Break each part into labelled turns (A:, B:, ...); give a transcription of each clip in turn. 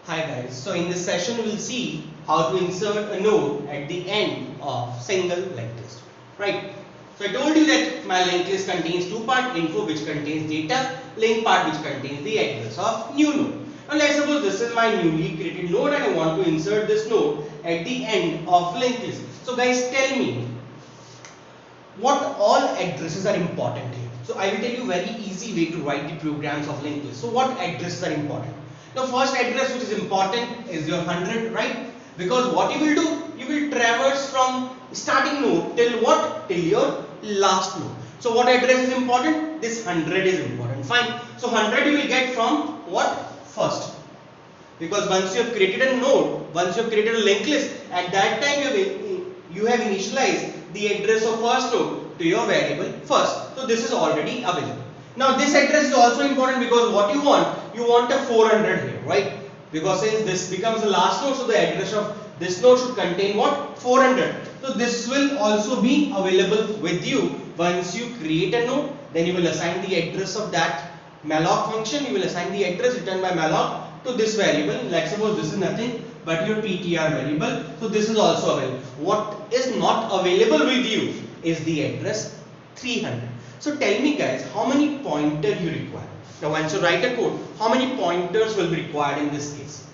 A: Hi guys, so in this session we will see how to insert a node at the end of single linked list. Right. So I told you that my linked list contains two parts, info which contains data, link part which contains the address of new node. Now let's suppose this is my newly created node and I want to insert this node at the end of linked list. So guys, tell me what all addresses are important here. So I will tell you very easy way to write the programs of linked list. So what addresses are important? The first address which is important is your 100, right? Because what you will do, you will traverse from starting node till what? Till your last node. So what address is important? This 100 is important. Fine. So 100 you will get from what? First. Because once you have created a node, once you have created a linked list, at that time you have initialized the address of first node to your variable first. So this is already available. Now this address is also important because what you want a 400 here, right? Because since this becomes the last node, so the address of this node should contain what? 400. So this will also be available with you once you create a node. Then you will assign the address of that malloc function. You will assign the address returned by malloc to this variable. Let's suppose this is nothing but your ptr variable. So this is also available. What is not available with you is the address 300. So tell me guys, how many pointers you require? Now once you write a code, how many pointers will be required in this case?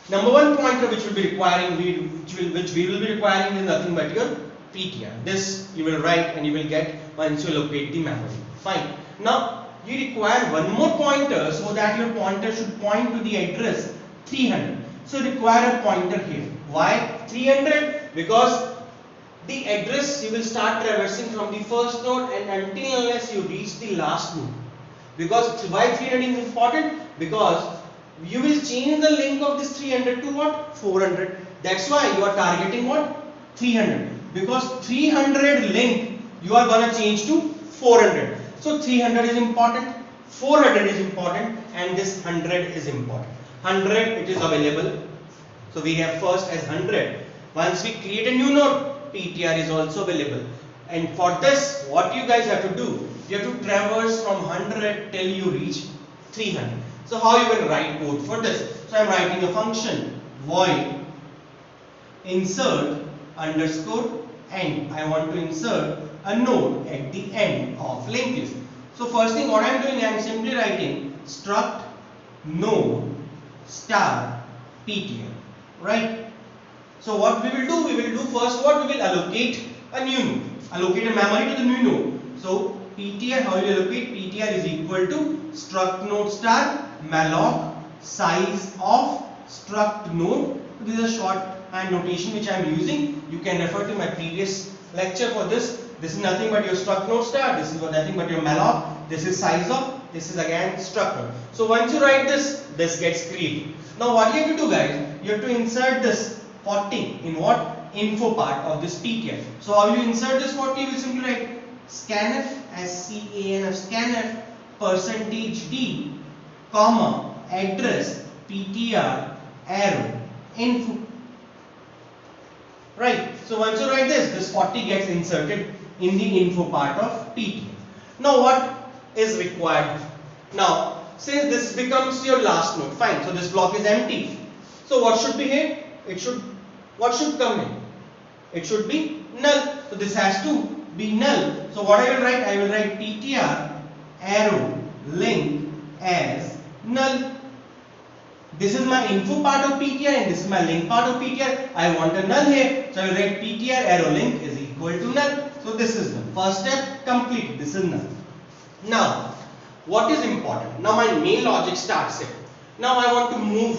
A: Number one pointer which will be requiring, which we will be requiring is nothing but your ptr. This you will write and you will get once you locate the memory. Fine. Now you require one more pointer so that your pointer should point to the address 300. So you require a pointer here. Why 300? Because the address you will start traversing from the first node and until unless you reach the last node. Because why 300 is important? Because you will change the link of this 300 to what? 400. That's why you are targeting what? 300. Because 300 link you are gonna change to 400. So 300 is important, 400 is important, and this 100 is important. 100 it is available. So we have first as 100. Once we create a new node, ptr is also available. And for this, what you guys have to do, you have to traverse from 100 till you reach 300. So how you will write code for this? So I am writing a function void insert underscore end. I want to insert a node at the end of linked list. So first thing what I am doing, I am simply writing struct node star ptr, right? So what we will do first what? We will allocate a new node, allocate a memory to the new node. So ptr, how you allocate? Ptr is equal to struct node star malloc size of struct node. This is a shorthand notation which I am using. You can refer to my previous lecture for this. This is nothing but your struct node star. This is nothing but your malloc. This is size of. This is again struct node. So once you write this, this gets created. Now what you have to do, guys? You have to insert this 40 in what? Info part of this ptr. So how will you insert this 40? You will simply write scanf, scanf, scanf percentage d comma address ptr arrow info. Right. So once you write this, this 40 gets inserted in the info part of ptr. Now what is required? Now since this becomes your last node, fine. So this block is empty. So what should be here? What should come in? It should be null. So this has to be null. So what I will write? I will write ptr arrow link as null. This is my info part of ptr and this is my link part of ptr. I want a null here. So I will write ptr arrow link is equal to null. So this is null. First step complete. This is null. Now what is important? Now my main logic starts here. Now I want to move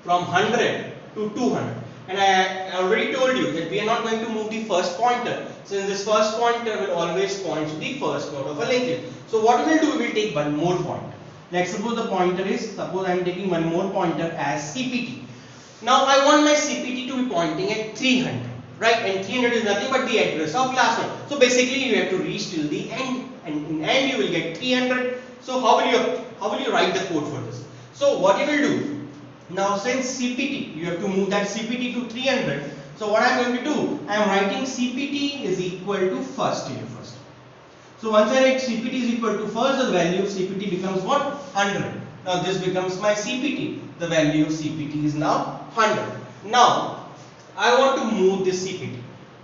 A: from 100 to 200. And I already told you that we are not going to move the first pointer, since this first pointer will always point to the first node of a linked list. So what we will do, we will take one more pointer. Let's suppose the pointer is, suppose I am taking one more pointer as cpt. Now I want my cpt to be pointing at 300, right? And 300 is nothing but the address of last node. So basically you have to reach till the end, and in end you will get 300. So how will you write the code for this? So what you will do? Now since cpt, you have to move that cpt to 300. So what I am going to do, I am writing cpt is equal to first here first. So once I write cpt is equal to first, the value of cpt becomes what? 100. Now this becomes my CPT. The value of CPT is now 100. Now I want to move this CPT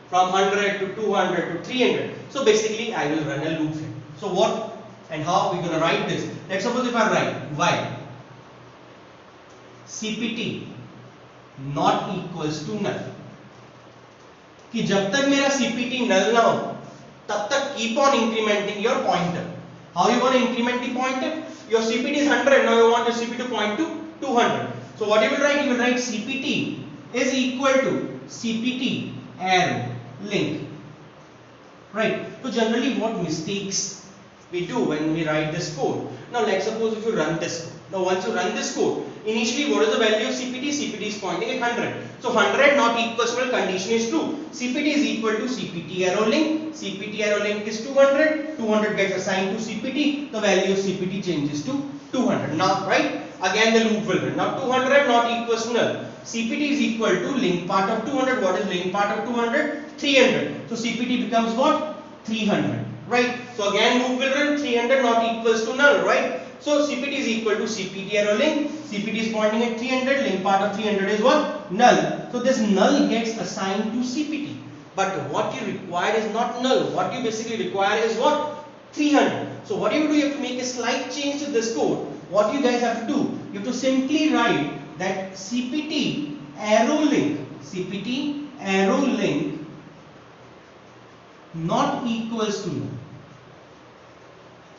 A: from 100 to 200 to 300. So basically I will run a loop here. So what and how are we going to write this? Let's suppose if I write while CPT not equals to null, कि जब तक मेरा CPT null ना हो तब तक keep on incrementing your pointer. How you want to increment the pointer? Your CPT is 100, now you want your CPT to point to 200. So what you will write? You will write CPT is equal to CPT arrow link. Right. So generally what mistakes we do when we write this code? Now let's suppose if you run this code. Now once you run this code, initially what is the value of CPT? CPT is pointing at 100. So 100 not equals to condition is true. CPT is equal to CPT arrow link. CPT arrow link is 200. 200 gets assigned to CPT. The value of CPT changes to 200. Now right, again the loop will run. Now 200 not equals to null. CPT is equal to link part of 200. What is link part of 200? 300. So CPT becomes what? 300. Right. So again loop will run. 300 not equals to null. Right. So CPT is equal to CPT arrow link. CPT is pointing at 300. Link part of 300 is what? Null. So this null gets assigned to CPT. But what you require is not null. What you basically require is what? 300. So what you do? You have to make a slight change to this code. What you guys have to do? You have to simply write that CPT arrow link. CPT arrow link not equals to null.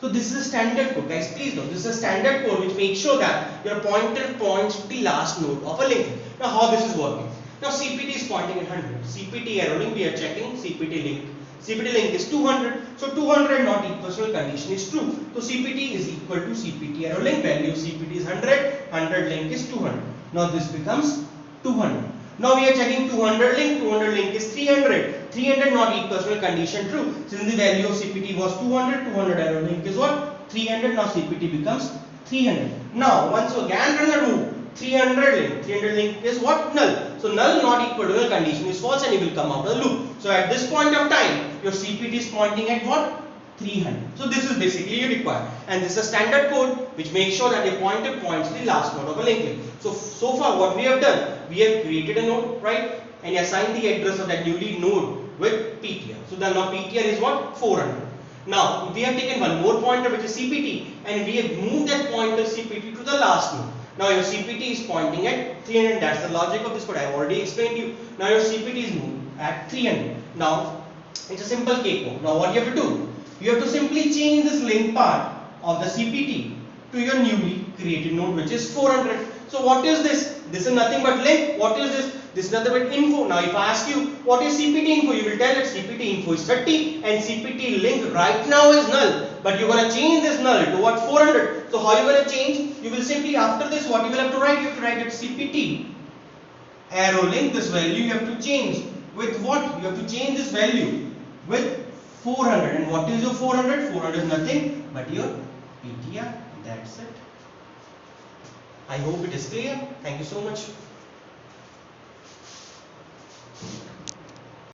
A: So this is a standard code, guys. Please note, this is a standard code which makes sure that your pointer points to the last node of a link. Now how this is working? Now CPT is pointing at 100. CPT arrow link, we are checking CPT link. CPT link is 200. So 200 not equals to condition is true. So CPT is equal to CPT arrow link. Value of CPT is 100. 100 link is 200. Now this becomes 200. Now we are checking 200 link. 200 link is 300. 300 not equals to condition true. Since the value of CPT was 200, 200 arrow link is what? 300. Now CPT becomes 300. Now once you again run a loop, 300 link. 300 link is what? Null. So null not equal to null, condition is false and it will come out of the loop. So at this point of time, your CPT is pointing at what? 300. So this is basically you require, and this is a standard code which makes sure that your pointer points to the last node of a linked list. So far what we have done, we have created a node, right, and assigned the address of that newly node with PTR. So the now PTR is what? 400. Now we have taken one more pointer which is CPT, and we have moved that pointer CPT to the last node. Now your CPT is pointing at 300. That's the logic of this code. I have already explained to you. Now your CPT is moved at 300. Now it's a simple cakewalk. Now what you have to do? You have to simply change this link part of the CPT to your newly created node which is 400. So what is this? This is nothing but link. What is this? This is nothing but info. Now if I ask you what is CPT info, you will tell that CPT info is 30 and CPT link right now is null. But you're going to change this null to what? 400. So how you going to change? You will simply, after this, what you will have to write? You have to write that CPT arrow link, this value you have to change with what? You have to change this value with 400. And what is your 400? 400 is nothing but your PTR. That's it. I hope it is clear. Thank you so much.